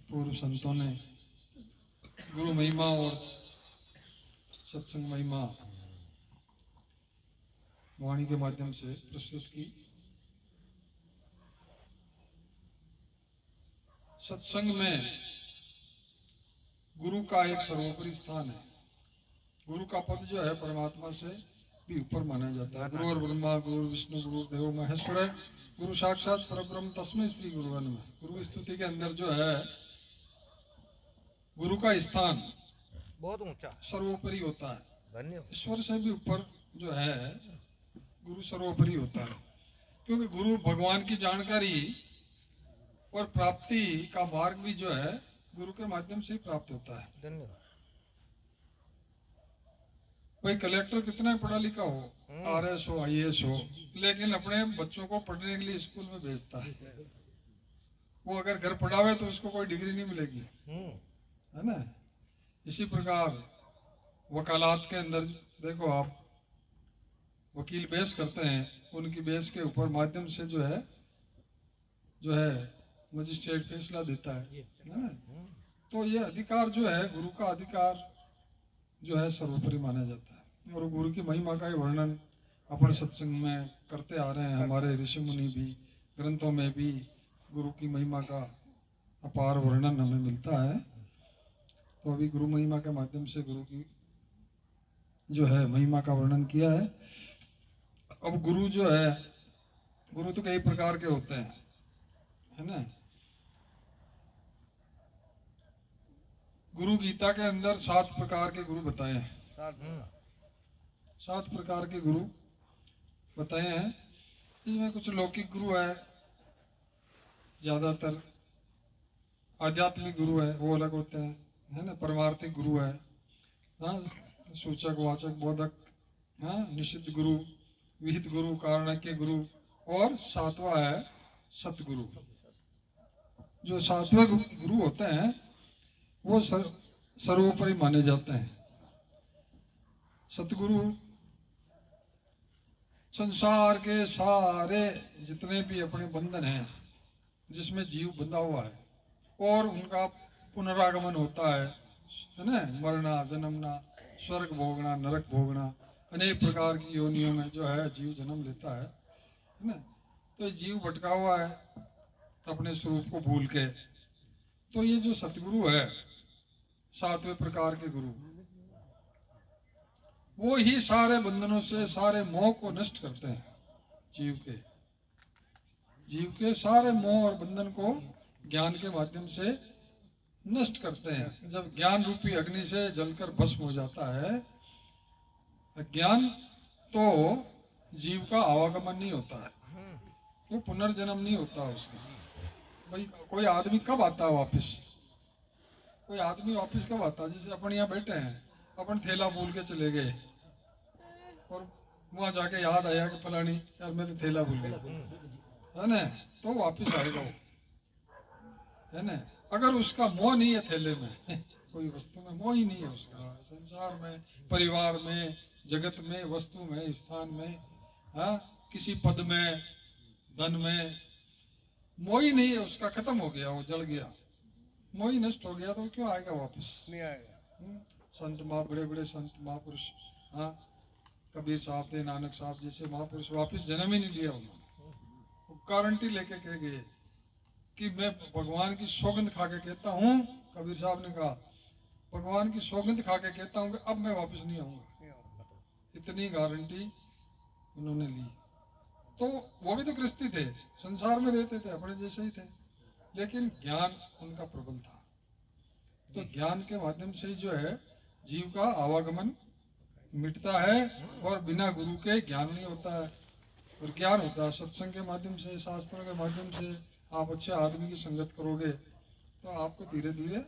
पूर्व संतों ने गुरु महिमा और सत्संग महिमा वाणी के माध्यम से प्रस्तुत की। सत्संग में गुरु का एक सर्वोपरि स्थान है। गुरु का पद जो है परमात्मा से भी ऊपर माना जाता है। गुरु और ब्रह्मा, गुरु विष्णु, गुरु देवो महेश्वर, गुरु साक्षात परब्रह्म तस्मै श्री गुरुवन में गुरु स्तुति के अंदर जो है गुरु का स्थान बहुत ऊंचा सर्वोपरि होता है। धन्यवाद। ईश्वर से भी ऊपर जो है गुरु सर्वोपरि होता है, क्योंकि गुरु भगवान की जानकारी और प्राप्ति का मार्ग भी जो है गुरु के माध्यम से ही प्राप्त होता है। धन्यवाद। भाई कलेक्टर कितना पढ़ा लिखा हो, RS हो, IAS हो, लेकिन अपने बच्चों को पढ़ने के लिए स्कूल में भेजता है। वो अगर घर पढ़ावे तो उसको कोई डिग्री नहीं मिलेगी, है ना। इसी प्रकार वकालत के अंदर देखो आप, वकील बेस करते हैं, उनकी बेस के ऊपर माध्यम से जो है मजिस्ट्रेट फैसला देता है ना। तो ये अधिकार जो है गुरु का अधिकार जो है सर्वोपरि माना जाता है। और गुरु की महिमा का वर्णन अपन सत्संग में करते आ रहे हैं। हमारे ऋषि मुनि भी ग्रंथों में भी गुरु की महिमा का अपार वर्णन हमें मिलता है। तो अभी गुरु महिमा के माध्यम से गुरु की जो है महिमा का वर्णन किया है। अब गुरु जो है, गुरु तो कई प्रकार के होते हैं, है ना। गुरु गीता के अंदर 7 प्रकार के गुरु बताए हैं। 7 प्रकार के गुरु बताए हैं। इसमें कुछ लौकिक गुरु है, ज्यादातर आध्यात्मिक गुरु है, वो अलग होते हैं, है ना। परमार्थिक गुरु है, हाँ, सूचक, वाचक, बोधक, हाँ, निषिद्ध गुरु, विहित गुरु, कारणज्ञ गुरु, और 7वां है सतगुरु। जो 7वें गुरु होते हैं वो सर्वोपरि माने जाते हैं। सतगुरु संसार के सारे जितने भी अपने बंधन हैं जिसमें जीव बंधा हुआ है और उनका पुनरागमन होता है ना, मरना, जन्मना, स्वर्ग भोगना, नरक भोगना, अनेक प्रकार की योनियों में जो है जीव जन्म लेता है ना। तो जीव भटका हुआ है अपने स्वरूप को भूल के। तो ये जो सतगुरु है, 7वें प्रकार के गुरु, वो ही सारे बंधनों से, सारे मोह को नष्ट करते हैं। जीव के सारे मोह और बंधन को ज्ञान के माध्यम से नष्ट करते हैं। जब ज्ञान रूपी अग्नि से जलकर भस्म हो जाता है ज्ञान, तो जीव का आवागमन नहीं होता है, वो पुनर्जन्म नहीं होता उसका। भाई कोई आदमी कब आता है वापस? कोई आदमी वापस कब आता है? जैसे अपन यहाँ बैठे हैं, अपन थैला भूल के चले गए और वहां जाके याद आया कि फलानी यार मैं तो थैला भूल गया, है ना, तो वापस आएगा वो, है ना। अगर उसका मोह नहीं है थैले में कोई वस्तु में मोह ही नहीं है उसका, संसार में, परिवार में, जगत में, वस्तु में, स्थान में, हाँ, किसी पद में, धन में मोह ही नहीं है उसका, खत्म हो गया, वो जल गया, मोह ही नष्ट हो गया, तो क्यों आएगा वापस? नहीं आएगा। संत बड़े बड़े संत महापुरुष, हाँ, कबीर साहब थे, नानक साहब जैसे महापुरुष वापस जन्म ही नहीं लिया उन्होंने। वो गारंटी लेके कह गए कि मैं भगवान की सौगंध खा के कहता हूँ, कबीर साहब ने कहा भगवान की सौगंध खा के कहता हूँ कि अब मैं वापस नहीं आऊंगा। इतनी गारंटी उन्होंने ली। तो वो भी तो गृहस्थी थे, संसार में रहते थे, अपने जैसे ही थे, लेकिन ज्ञान उनका प्रबल था। तो ज्ञान के माध्यम से जो है जीव का आवागमन मिटता है और बिना गुरु के ज्ञान नहीं होता है। और ज्ञान होता है सत्संग के माध्यम से, शास्त्रों के माध्यम से। आप अच्छे आदमी की संगत करोगे तो आपको धीरे धीरे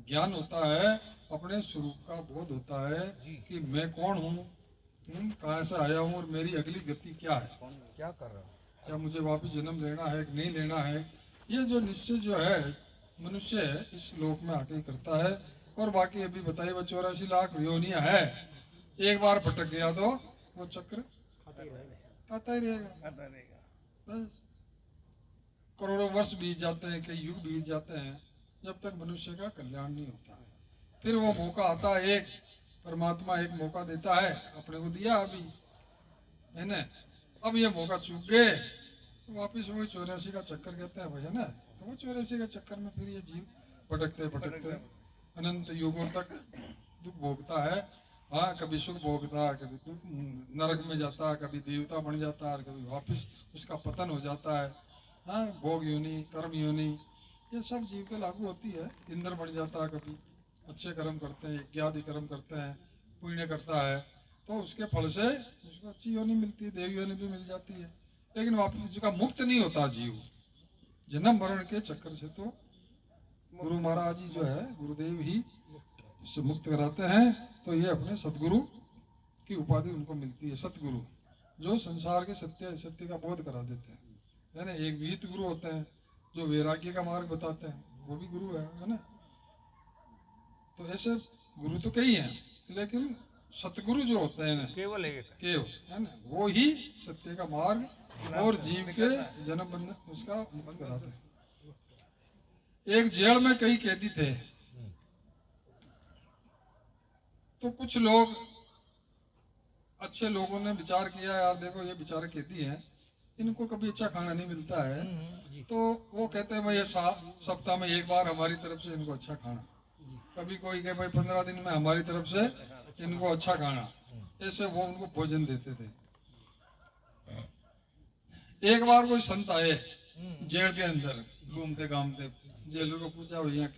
ज्ञान होता है, अपने स्वरूप का बोध होता है कि मैं कौन हूँ, कहाँ से आया हूँ और मेरी अगली गति क्या है, क्या कर रहा हूँ, क्या मुझे वापस जन्म लेना है कि नहीं लेना है। ये जो निश्चय जो है मनुष्य इस लोक में आके करता है। और बाकी अभी बताइए 84 लाख योनियां है, एक बार भटक गया तो वो चक्र खाता ही रहेगा। बस करोड़ों वर्ष बीत जाते हैं, कई युग बीत जाते हैं, जब तक मनुष्य का कल्याण नहीं होता है। फिर वो मौका आता है, एक परमात्मा एक मौका देता है, अपने को दिया अभी, है ना। अब ये मौका चूक गए तो वापिस वही 84 का चक्कर कहते हैं भैया ना। तो वो 84 के चक्कर में फिर ये जीव भटकते भटकते अनंत युगों तक दुख भोगता है। हाँ, कभी सुख भोगता है, कभी दुख नरक में जाता है, कभी देवता बन जाता है, कभी वापिस उसका पतन हो जाता है। हाँ, भोग योनि, कर्म योनि, ये सब जीव पे लागू होती है। इंद्र बन जाता है, कभी अच्छे कर्म करते हैं, यज्ञादि कर्म करते हैं, पुण्य करता है, तो उसके फल से उसको अच्छी योनि मिलती है, देव योनि भी मिल जाती है। लेकिन वापिस उसका मुक्त नहीं होता जीव जन्म मरण के चक्कर से। तो गुरु महाराज जी जो है, गुरुदेव ही इससे मुक्त कराते हैं। तो ये अपने सतगुरु की उपाधि उनको मिलती है, सतगुरु, जो संसार के सत्य सत्य का बोध करा देते हैं, है ना। एक विहित गुरु होते हैं जो वैराग्य का मार्ग बताते हैं, वो भी गुरु है ना। तो ऐसे गुरु तो कई हैं, लेकिन सतगुरु जो होते हैं ना, केवल एक है। केवल, है ना, वो ही सत्य का मार्ग और जीव के जन्म बंधन उसका मुक्त कराते हैं। एक जेल में कई कैदी थे, तो कुछ लोग अच्छे लोगों ने विचार किया, यार देखो ये बेचारे कैदी हैं, इनको कभी अच्छा खाना नहीं मिलता है, तो वो कहते हैं भाई ये सप्ताह में एक बार हमारी तरफ से इनको अच्छा खाना। कभी कोई कहे भाई 15 दिन में हमारी तरफ से इनको अच्छा खाना। ऐसे वो उनको भोजन देते थे। एक बार कोई संत आए जेल के अंदर घूमते घामते, जेलर को पूछा भैया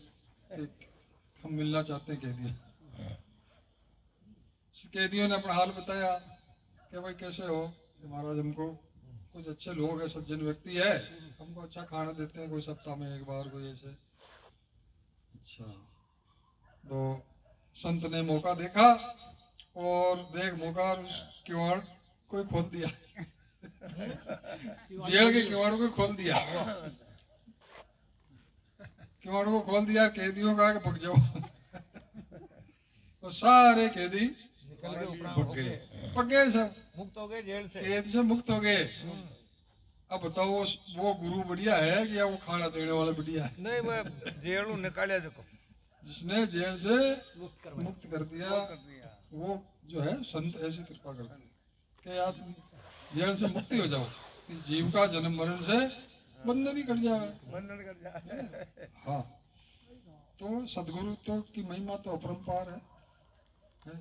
हम मिलना चाहते हैं कैदी। कैदियों ने अपना हाल बताया कि भाई कैसे हो, कि महाराज हमको कुछ अच्छे लोग हैं, सज्जन व्यक्ति है, हमको अच्छा खाना देते हैं, कोई सप्ताह में एक बार, कोई ऐसे। अच्छा, तो संत ने मौका देखा और देख मौका उस किवाड़ को खोल दिया जेल के किवाड़ को खोल दिया, किवाड़ को खोल दिया, कैदियों का भग जाओ तो सारे कैदी निकल के ऊपर भग गए, पक गए, सब मुक्त हो गए जेल से। कैद से मुक्त हो गए। अब बताओ वो गुरु बढ़िया है कि या वो खाना देने वाला बढ़िया है? नहीं, मैं जेल निकालिया जो जिसने जेल से मुक्त कर दिया, वो जो है संत ऐसी कृपा करते हैं कि यार तुम जेल से मुक्ति हो जाओ, इस जीव का जन्म मरण से बंधन ही कट जाए, बंधन कर जाए। हाँ। तो सदगुरु तो की महिमा तो अपरंपार है।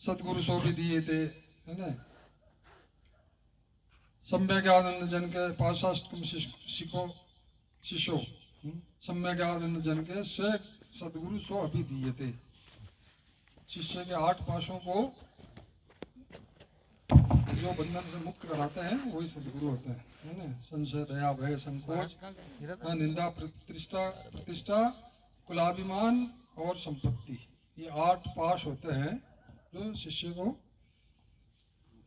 सदगुरु सो भी दिए थे, है ना। सम्यगानंद जन के पाशाष्टकम शिशो सम्यगानंद जन के से सदगुरु सो अभी दिए थे। शिष्य के 8 पाशों को जो बंधन से मुक्त कराते हैं वही सदगुरु होते हैं, है ना। संशय, दया, भय, संकोच, निंदा, प्रतिष्ठा, कुलाभिमान और संपत्ति, ये 8 पाश होते हैं जो शिष्य को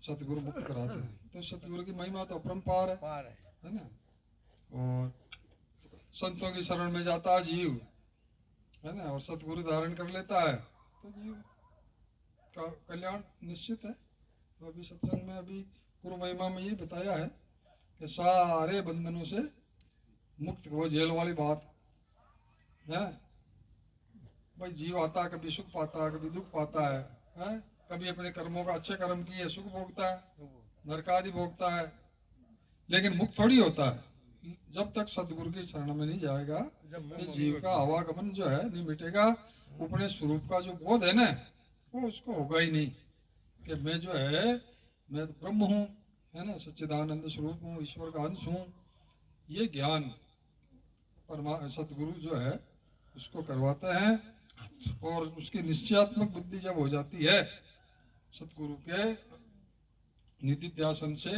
सतगुरु मुक्त कराते हैं। तो सतगुरु की महिमा तो अपरंपार है ना। और संतों की शरण में जाता है जीव, है ना, और सतगुरु धारण कर लेता है तो जीव का कल्याण निश्चित है। तो अभी सत्संग में अभी गुरु महिमा में ये बताया है कि सारे बंधनों से मुक्त, वो जेल वाली बात है। भाई जीव आता है, कभी सुख पाता है, कभी दुख पाता है? कभी अपने कर्मों का अच्छे कर्म किए सुख भोगता है, नरकादि भोगता है, लेकिन मुक्त थोड़ी होता है जब तक सदगुरु की शरण में नहीं जाएगा। इस जीव का आवागमन जो है नहीं मिटेगा, अपने स्वरूप का जो बोध है ना वो उसको होगा ही नहीं कि मैं जो है मैं तो ब्रह्म हूँ, है ना, सच्चिदानंद स्वरूप हूँ, ईश्वर का अंश हूँ। ये ज्ञान सदगुरु जो है उसको करवाते हैं। और उसकी निश्चयात्मक बुद्धि जब हो जाती है सतगुरु के निधिध्यासन से,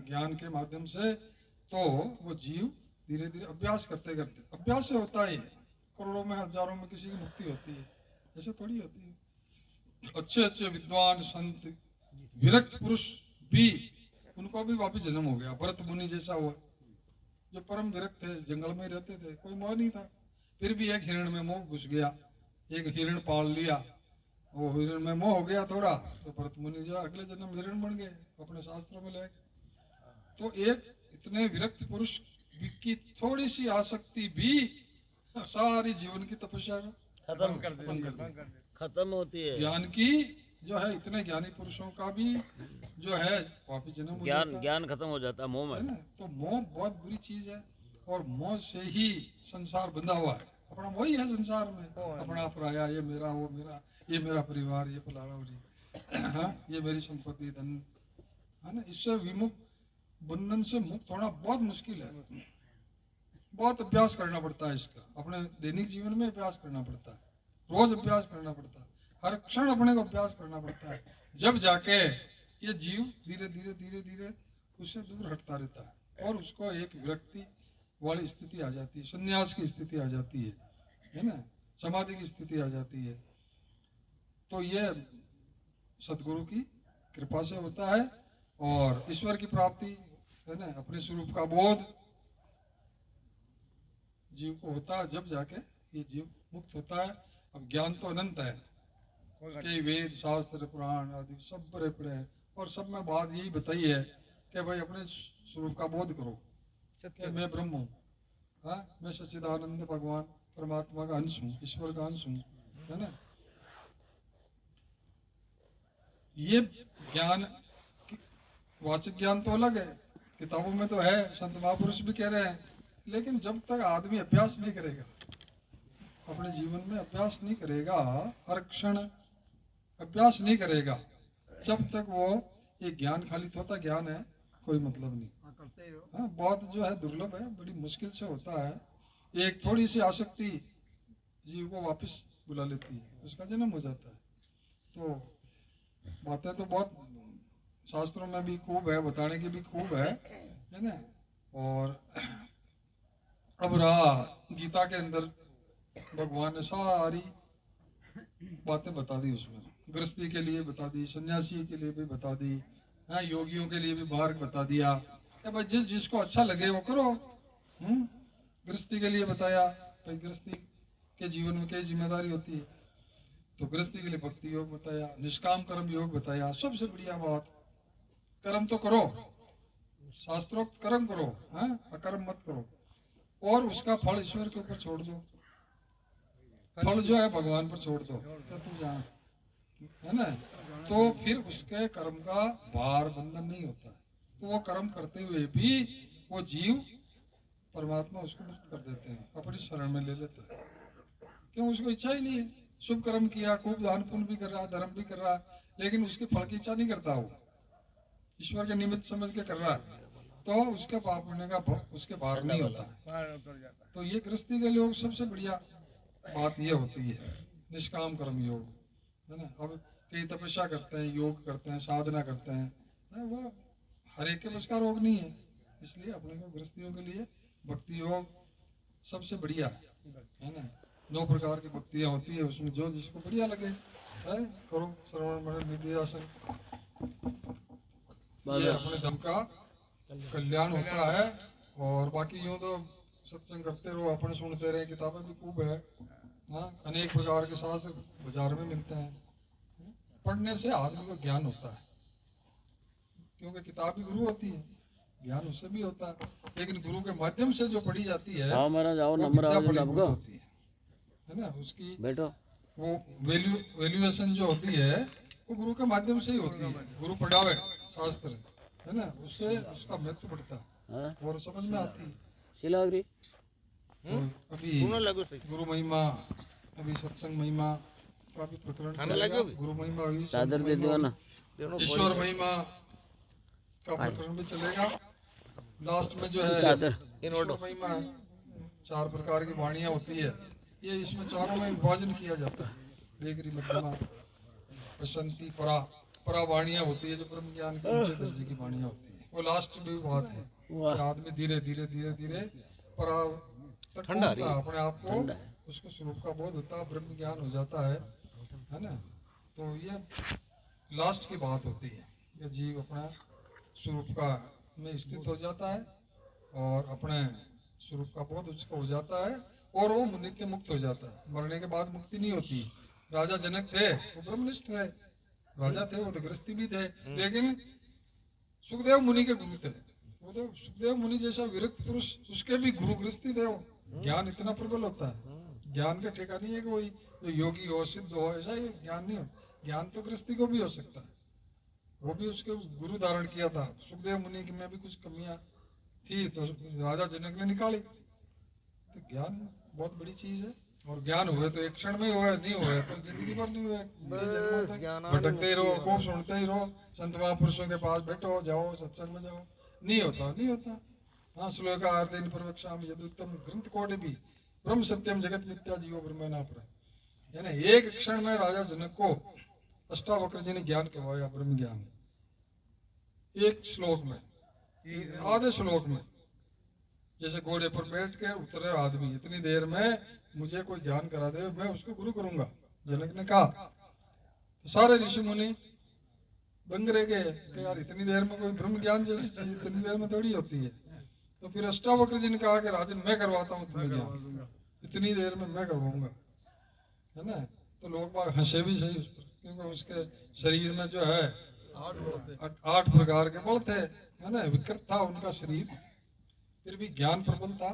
ज्ञान के माध्यम से, तो वो जीव धीरे धीरे अभ्यास करते करते, अभ्यास से होता ही है, करोड़ों में हजारों में किसी की मुक्ति होती है, ऐसे थोड़ी होती है। अच्छे अच्छे विद्वान संत विरक्त पुरुष भी, उनको भी वापिस जन्म हो गया। भरत मुनि जैसा हुआ जो परम विरक्त थे, जंगल में रहते थे, कोई मोह नहीं था, फिर भी एक हिरण में मोह घुस गया, एक हिरण पाल लिया, वो हिरण में मोह हो गया थोड़ा, तो भरत मुनि जो अगले जन्म हिरण बन गए, अपने शास्त्रों में ले। तो एक इतने विरक्त पुरुष की थोड़ी सी आसक्ति भी सारी जीवन की तपस्या खत्म कर दे बंद कर बंद कर दे खत्म होती है। ज्ञान की जो है, इतने ज्ञानी पुरुषों का भी जो है वापिस जन्म हो ज्ञान जाता है। ज्ञान खत्म हो जाता है मोह है में। ना? तो मोह बहुत बुरी चीज है, और मोह से ही संसार बंधा हुआ है। अपना वही है संसार में, अपना पराया, ये मेरा, वो मेरा, ये मेरा परिवार, ये फलाना हाँ, ये मेरी संपत्ति, धन, है ना? इससे विमुक्त, बंधन से मुक्त होना बहुत मुश्किल है। बहुत अभ्यास करना पड़ता है इसका, अपने दैनिक जीवन में अभ्यास करना पड़ता है, रोज अभ्यास करना पड़ता है, हर क्षण अपने को अभ्यास करना पड़ता है, जब जाके ये जीव धीरे धीरे धीरे धीरे उससे दूर हटता रहता है, और उसको एक विरक्ति वाली स्थिति आ जाती है, संन्यास की स्थिति आ जाती है ना, समाधि की स्थिति आ जाती है। तो ये सदगुरु की कृपा से होता है, और ईश्वर की प्राप्ति, है ना, अपने स्वरूप का बोध जीव को होता है, जब जाके ये जीव मुक्त होता है। अब ज्ञान तो अनंत है, कई वेद शास्त्र पुराण आदि सब बड़े पड़े हैं, और सब में बात यही बताई है कि भाई अपने स्वरूप का बोध करो कि मैं ब्रह्म हूँ, हाँ, मैं सच्चिदानंद भगवान परमात्मा का अंश हूँ, ईश्वर का अंश हूँ, है ना। ये ज्ञान, वाचिक ज्ञान तो अलग है, किताबों में तो है, संत महापुरुष भी कह रहे हैं, लेकिन जब तक आदमी अभ्यास नहीं करेगा, अपने जीवन में अभ्यास नहीं करेगा, हर क्षण अभ्यास नहीं करेगा, जब तक वो ये ज्ञान खाली थोड़ा ज्ञान है, कोई मतलब नहीं। हाँ, बहुत जो है दुर्लभ है, बड़ी मुश्किल से होता है। एक थोड़ी सी आसक्ति जीव को वापस बुला लेती है, उसका जन्म हो जाता है। तो बातें तो बहुत शास्त्रों में भी खूब है, बताने की भी खूब है ना। और अब रहा गीता के अंदर भगवान ने सारी बातें बता दी, उसमें गृहस्थी के लिए बता दी, सन्यासी के लिए भी बता दी, हाँ, योगियों के लिए भी मार्ग बता दिया कि भाई जिसको अच्छा लगे वो करो। गृहस्थी के लिए बताया, भाई गृहस्थी के जीवन में क्या जिम्मेदारी होती है, तो गृहस्थी के लिए भक्ति योग बताया, निष्काम कर्म योग बताया। सबसे बढ़िया बात, कर्म तो करो, शास्त्रोक्त कर्म करो, हाँ, अकर्म मत करो, और उसका फल ईश्वर के ऊपर छोड़ दो, फल जो है भगवान पर छोड़ दो, तो तू जान, है ना। तो फिर उसके कर्म का भार बंधन नहीं होता है, तो वो कर्म करते हुए भी वो जीव परमात्मा उसको मुक्त कर देते हैं, अपनी शरण में ले लेते हैं, क्यों, उसको इच्छा ही नहीं है। शुभ कर्म किया, खूब दान पुण्य भी कर रहा, धर्म भी कर रहा, लेकिन उसके फल की इच्छा नहीं करता, वो ईश्वर के निमित्त समझ के कर रहा है, तो उसके पाप पुण्य का उसके भार नहीं होता। तो ये गृहस्थी के लोग सबसे बढ़िया बात ये होती है, निष्काम कर्म योग, है ना। अब कई तपस्या करते हैं, योग करते हैं, साधना करते हैं, वो हर एक के बस का रोग नहीं है, इसलिए अपने को गृहस्थियों के लिए भक्ति योग सबसे बढ़िया है ना। 9 प्रकार की भक्तियाँ होती है, उसमें जो जिसको बढ़िया लगे है करो। श्रवण मनन निधिध्यासन, ये अपने धर्म का कल्याण होता है। और बाकी यूँ तो सत्संग करते रहो, अपने सुनते रहे, किताबें भी खूब है, हाँ, अनेक प्रकार के शास्त्र बाजार में मिलते हैं। पढ़ने से आदमी को ज्ञान होता है, क्योंकि किताब भी गुरु होती है, ज्ञान उससे भी होता है, लेकिन गुरु के माध्यम से जो पढ़ी जाती है हाँ महाराज, आओ वो नंबर विद्या आओ बड़ी आपको, बहुत होती है ना। उसकी बैठो। वो वैल्यूएशन जो होती है वो गुरु के माध्यम से ही होती है, गुरु पढ़ावे शास्त्र, है ना, उससे उसका महत्व बढ़ता है हाँ, और समझ में आती है। शिलाग्री तो अभी गुरु महिमा, अभी सत्संग महिमा का भी प्रकरण चलेगा, गुरु महिमा हुई, संत चादर दे महिमा दो ना। हुई, ईश्वर महिमा का प्रकरण भी चलेगा। लास्ट में जो है चादर ईश्वर महिमा है, 4 प्रकार की वाणियाँ होती है, ये इसमें चारों में विभाजन किया जाता है, बेगरी मध्यमा प्रशांति परा, परा वाणियाँ होती है जो ब्रह्म ज्ञान के ऊंचे दर्जे की वाणियाँ होती है। वो लास्ट में बात है कि आदमी धीरे धीरे धीरे धीरे परा तक पहुंचता है, अपने आप को उसको स्वरूप का बोध होता है, ब्रह्म ज्ञान हो जाता है ना। तो ये लास्ट की बात होती है कि जीव अपना स्वरूप का में स्थित हो जाता है और अपने स्वरूप का बोध उसको हो जाता है, और वो नित्य मुक्त हो जाता है। मरने के बाद मुक्ति नहीं होती। राजा जनक थे, वो ब्रह्मनिष्ठ थे, राजा थे, वो तो गृहस्थी भी थे, लेकिन सुखदेव मुनि के गुरु थे, वो तो सुखदेव मुनि जैसा विरक्त पुरुष, उसके भी गुरु गृहस्थी थे वो, ज्ञान इतना प्रबल होता है। ज्ञान का ठेका नहीं है कि वही जो योगी हो सिद्ध हो, ऐसा ही ज्ञान नहीं हो। ज्ञान तो गृहस्थी को भी हो सकता है। वो भी उसके गुरु धारण किया था। सुखदेव मुनि की में भी कुछ कमियां थी तो राजा जनक ने निकाली। तो ज्ञान बहुत बड़ी चीज है, और ज्ञान हुए तो एक क्षण में हुए, नहीं हुए तो जिंदगी भर नहीं हुए, कई जन्मों तक भटकते ही रहो, खूब सुनते ही रहो, संत महापुरुषों के पास बैठो, जाओ सत्संग में जाओ, नहीं होता, नहीं होता। हाँ, श्लोका आर्देन प्रवक्षाम यदुत्तम ग्रंथ कोटि भी ब्रह्म सत्यम जगत मिथ्या जीवो ब्रह्मणापर। यानी एक क्षण में राजा जनक को अष्टावक्र जी ने ज्ञान करवाया, ब्रह्म ज्ञान, एक श्लोक में, आधे श्लोक में। जैसे घोड़े पर बैठ के उतरे आदमी, इतनी देर में मुझे कोई ज्ञान करा दे, मैं उसको गुरु करूंगा, जनक ने कहा। तो सारे ऋषि मुनि दंग रह गए कि यार इतनी देर में कोई ब्रह्म ज्ञान जैसी चीज इतनी देर में थोड़ी होती है। तो फिर अष्टावक्र जी ने कहा कि राजन मैं करवाता हूँ तुम्हें ज्ञान, इतनी देर में मैं करवाऊंगा, है ना। तो लोग बाग हंसे भी सही उस पर, क्योंकि उसके शरीर में जो है 8 प्रकार के बल थे, है ना, विकृत था उनका शरीर, फिर भी ज्ञान प्रबल था,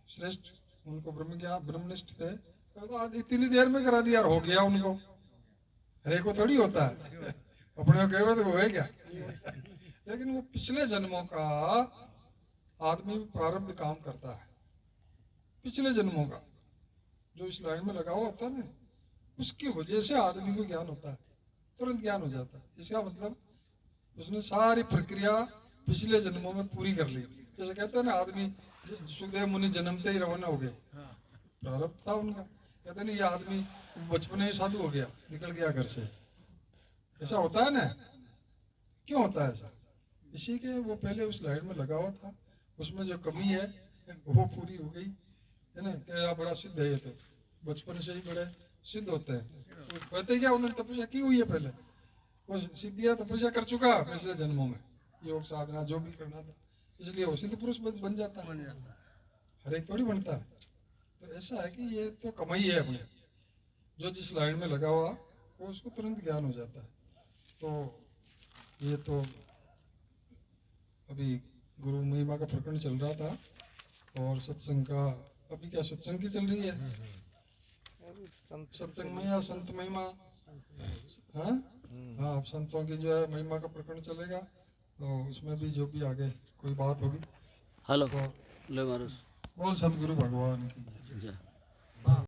श्रेष्ठ, उनको ब्रह्म ज्ञान ब्रह्मनिष्ठ थे। तो इतनी देर में करा दिया, हो गया उनको। हरे को थोड़ी होता है, अपने को कहे तो हो क्या। लेकिन वो पिछले जन्मों का आदमी प्रारब्ध काम करता है, पिछले जन्मों का जो इस लाइन में लगा हुआ होता है ना, उसकी वजह से आदमी को ज्ञान होता है, तुरंत ज्ञान हो जाता है। इसका मतलब उसने सारी प्रक्रिया पिछले जन्मों में पूरी कर ली। जैसे कहते हैं ना, आदमी सुखदेव मुनि जन्मते ही रवाना हो गए, प्रारब्ध था उनका। कहते नहीं, ये आदमी बचपन में ही साधु हो गया, निकल गया घर से, ऐसा होता है ना। क्यों होता है ऐसा? इसी के वो पहले उस लाइन में लगा हुआ था, उसमें जो कमी है वो पूरी हो गई, है ना। क्या बड़ा सिद्ध है ये, तो बचपन से ही बड़े सिद्ध होते हैं। तो कहते क्या, उन्होंने तपस्या की हुई है पहले, वो सिद्धियां तपस्या कर चुका पिछले जन्मों में, योग साधना जो भी करना था, इसलिए वो सिद्ध पुरुष बन जाता है, हर एक थोड़ी बनता है। तो ऐसा है कि ये तो कमाई है अपने, जो जिस लाइन में लगा हुआ वो उसको तुरंत ज्ञान हो जाता है। तो ये तो अभी गुरु महिमा का प्रकरण चल रहा था, और सत्संग का अभी क्या सत्संग की चल रही है, सत्संग में या संत महिमा, हाँ हाँ, अब संतों की जो है महिमा का प्रकरण चलेगा, तो उसमें भी जो भी आगे कोई बात होगी। हेलो तो ले महाराज बोल सतगुरु भगवान की जय। जय।